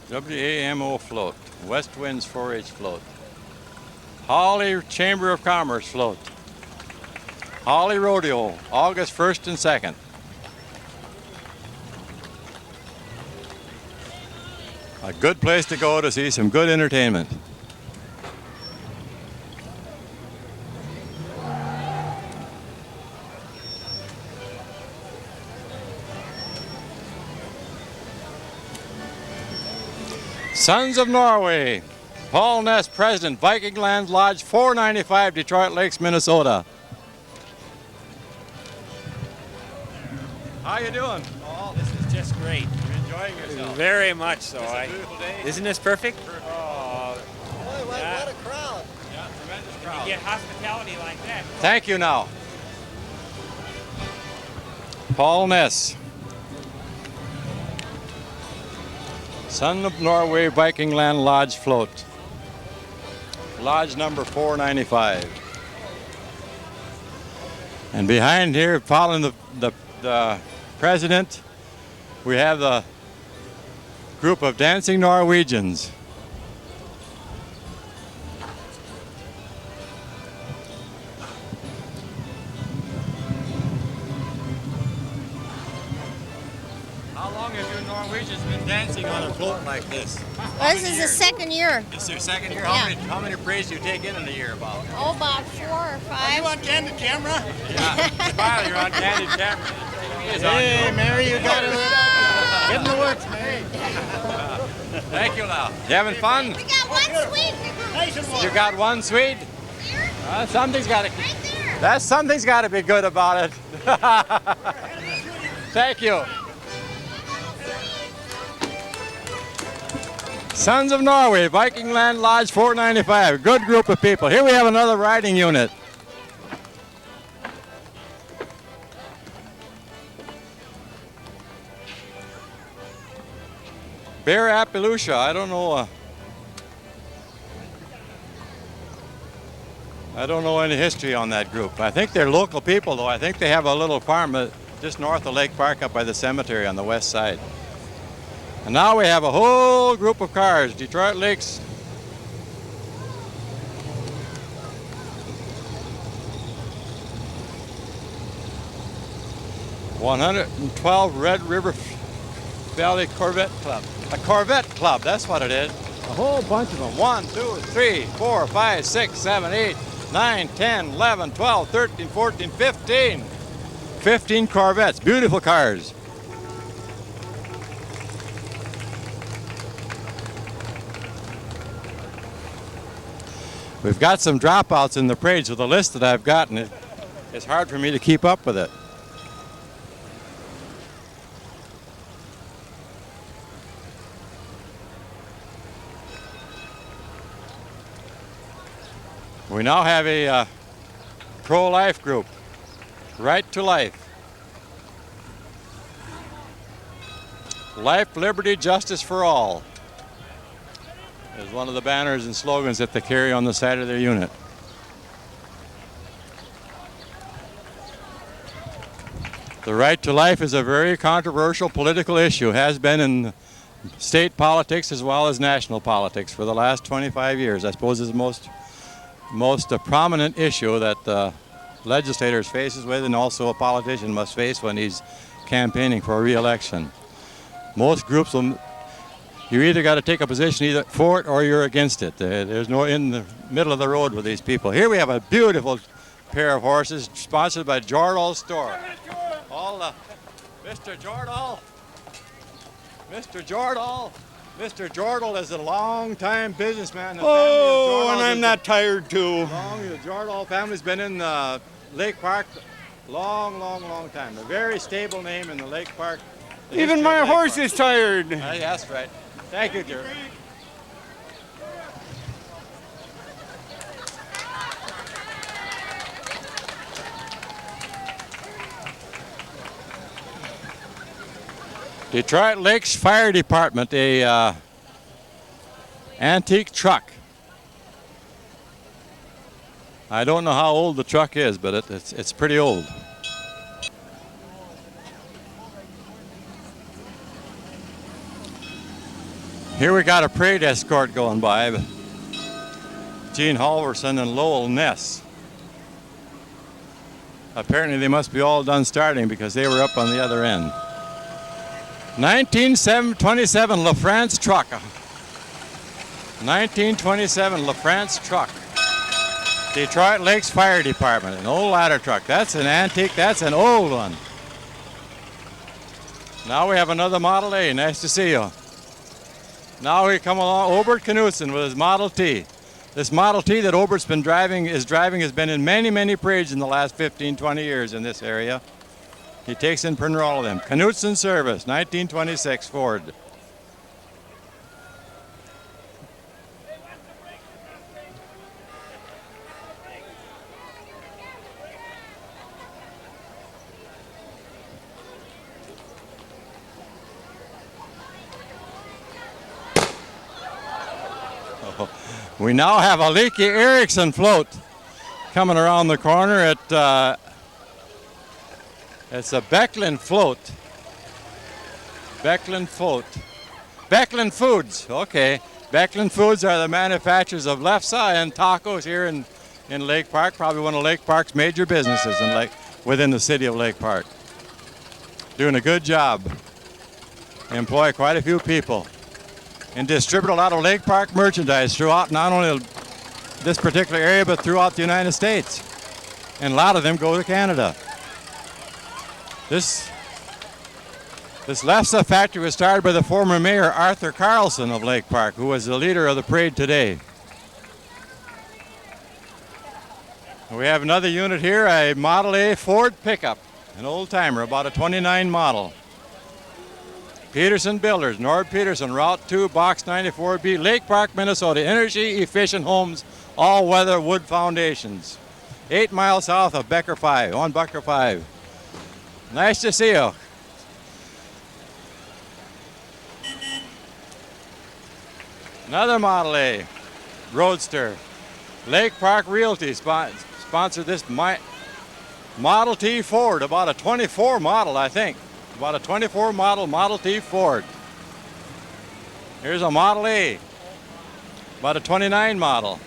WAMO Float. West Winds 4-H Float. Holly Chamber of Commerce Float. Holly Rodeo, August 1st and 2nd. A good place to go to see some good entertainment. Sons of Norway. Paul Ness, President, Viking Land Lodge, 495, Detroit Lakes, Minnesota. How you doing? Oh, this is just great. You enjoying yourself? Very much so. It's a beautiful day. Isn't this perfect? Oh, What a crowd. yeah, tremendous You crowd. get hospitality like that. Thank you now. Paul Ness. Son of Norway, Viking Land Lodge float. Lodge number 495. And behind here, following the president, we have the group of dancing Norwegians. How long have you Norwegians been dancing on a float like this? Well, this is the second year. This is your second year? Yeah. How many parades do you take in a year about? Oh, about 4 or 5. You on candid camera? Yeah. Smile, you're on candid camera. Hey, Mary, you got it. Get in the works, Mary. Thank you, now. You having fun? We got one sweet. You got one sweet? Something's got to. Something's got to be good about it. Thank you. Sons of Norway, Viking Land Lodge 495. Good group of people. Here we have another riding unit. Bear Appaloosa, I don't know. I don't know any history on that group. I think they're local people, though. I think they have a little farm just north of Lake Park up by the cemetery on the west side. And now we have a whole group of cars, Detroit Lakes. '112 Red River Valley Corvette Club. A Corvette Club, that's what it is. A whole bunch of them. 1, 2, 3, 4, 5, 6, 7, 8, 9, 10, 11, 12, 13, 14, 15. 15 Corvettes, beautiful cars. We've got some dropouts in the parade, so the list that I've gotten, it's hard for me to keep up with it. We now have a pro-life group, Right to Life. Life, liberty, justice for all is one of the banners and slogans that they carry on the side of their unit. The right to life is a very controversial political issue, has been in state politics as well as national politics for the last 25 years. I suppose is the most prominent issue that the legislators faces with, and also a politician must face when he's campaigning for re-election. Most groups will, you either got to take a position either for it or you're against it. There's no in the middle of the road with these people. Here we have a beautiful pair of horses sponsored by Jordal Store. All Mr. Jordal, Mr. Jordal. Mr. Jordal is a long-time businessman. Oh, and I'm not tired too. The Jordal family's been in Lake Park long time. A very stable name in the Lake Park. Even my horse is tired. That's right. Thank you, Jerry. Detroit Lakes Fire Department, a antique truck. I don't know how old the truck is, but it's pretty old. Here we got a parade escort going by. Gene Halverson and Lowell Ness. Apparently they must be all done starting because they were up on the other end. 1927 LaFrance truck. 1927 LaFrance truck. Detroit Lakes Fire Department, an old ladder truck. That's an antique, that's an old one. Now we have another Model A, nice to see you. Now we come along, Obert Knudsen with his Model T. This Model T that Obert's been driving has been in many, many parades in the last 15, 20 years in this area. He takes in pretty all of them. Knudsen Service, 1926 Ford. We now have a Leakey Erickson float coming around the corner at it's a Becklin float. Becklin float. Becklin Foods, okay. Becklin Foods are the manufacturers of lefse and tacos here in Lake Park, probably one of Lake Park's major businesses within the city of Lake Park. Doing a good job. Employ quite a few people. And distribute a lot of Lake Park merchandise throughout not only this particular area, but throughout the United States. And a lot of them go to Canada. This lefse factory was started by the former mayor, Arthur Carlson of Lake Park, who was the leader of the parade today. We have another unit here, a Model A Ford pickup, an old timer, about a 29 model. Peterson Builders, Nord Peterson, Route 2, Box 94B, Lake Park, Minnesota. Energy efficient homes, all weather wood foundations. 8 miles south of Becker 5, on Becker 5. Nice to see you. Another Model A, Roadster. Lake Park Realty sponsored this Model T Ford, about a 24 model, I think. About a 24 model Model T Ford. Here's a Model A, about a 29 model.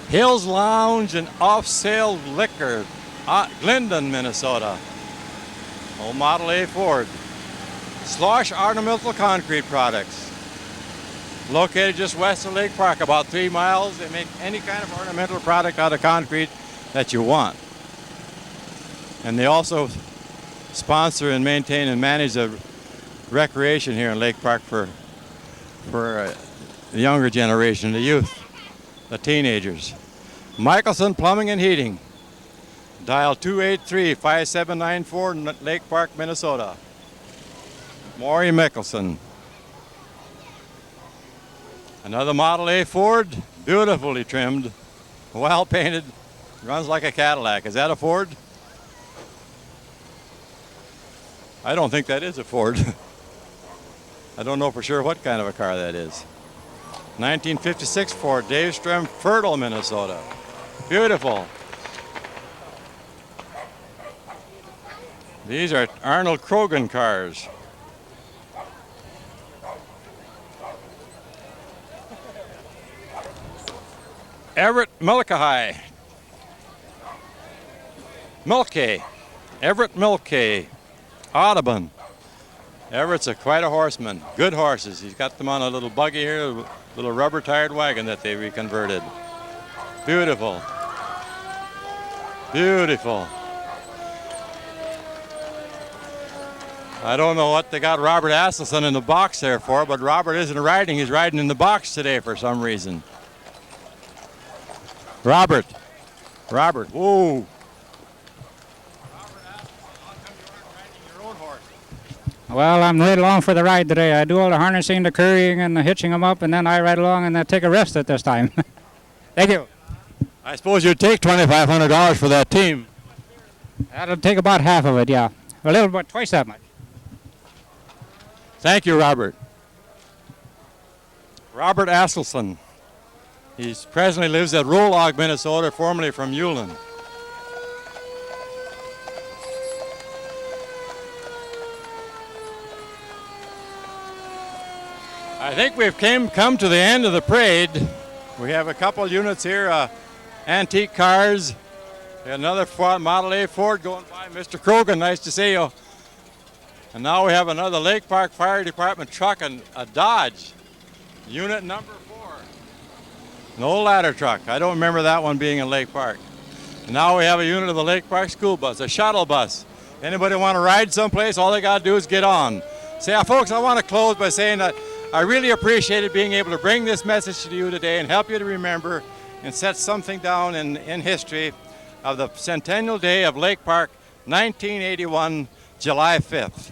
Hills Lounge and Off-Sale Liquor, Glendon, Minnesota. Old Model A Ford. Slosh Ornamental Concrete Products. Located just west of Lake Park, about 3 miles. They make any kind of ornamental product out of concrete that you want. And they also sponsor and maintain and manage the recreation here in Lake Park for the younger generation, the youth, the teenagers. Michelson Plumbing and Heating. Dial 283-5794, Lake Park, Minnesota. Maury Mickelson. Another Model A Ford, beautifully trimmed, well painted, runs like a Cadillac. Is that a Ford? I don't think that is a Ford. I don't know for sure what kind of a car that is. 1956 Ford, Dave Strom, Fertile, Minnesota. Beautiful. These are Arnold Krogan cars. Everett Mulcahy. Everett Mulcahy. Audubon. Everett's quite a horseman. Good horses. He's got them on a little buggy here, a little rubber-tired wagon that they reconverted. Beautiful. Beautiful. I don't know what they got Robert Asselson in the box there for, but Robert isn't riding. He's riding in the box today for some reason. Robert. Whoa. Well, I'm right along for the ride today. I do all the harnessing, the currying, and the hitching them up, and then I ride along and take a rest at this time. Thank you. I suppose you'd take $2,500 for that team. That'll take about half of it, yeah. A little bit, twice that much. Thank you, Robert. Robert Asselson. He presently lives at Rolog, Minnesota, formerly from Ulen. I think we've come to the end of the parade. We have a couple units here, antique cars. We got another Model A Ford going by. Mr. Krogan, nice to see you. And now we have another Lake Park Fire Department truck, and a Dodge, unit number 4. An old ladder truck. I don't remember that one being in Lake Park. And now we have a unit of the Lake Park school bus, a shuttle bus. Anybody want to ride someplace, all they got to do is get on. So folks, I want to close by saying that I really appreciated being able to bring this message to you today and help you to remember and set something down in history of the Centennial Day of Lake Park, 1981, July 5th.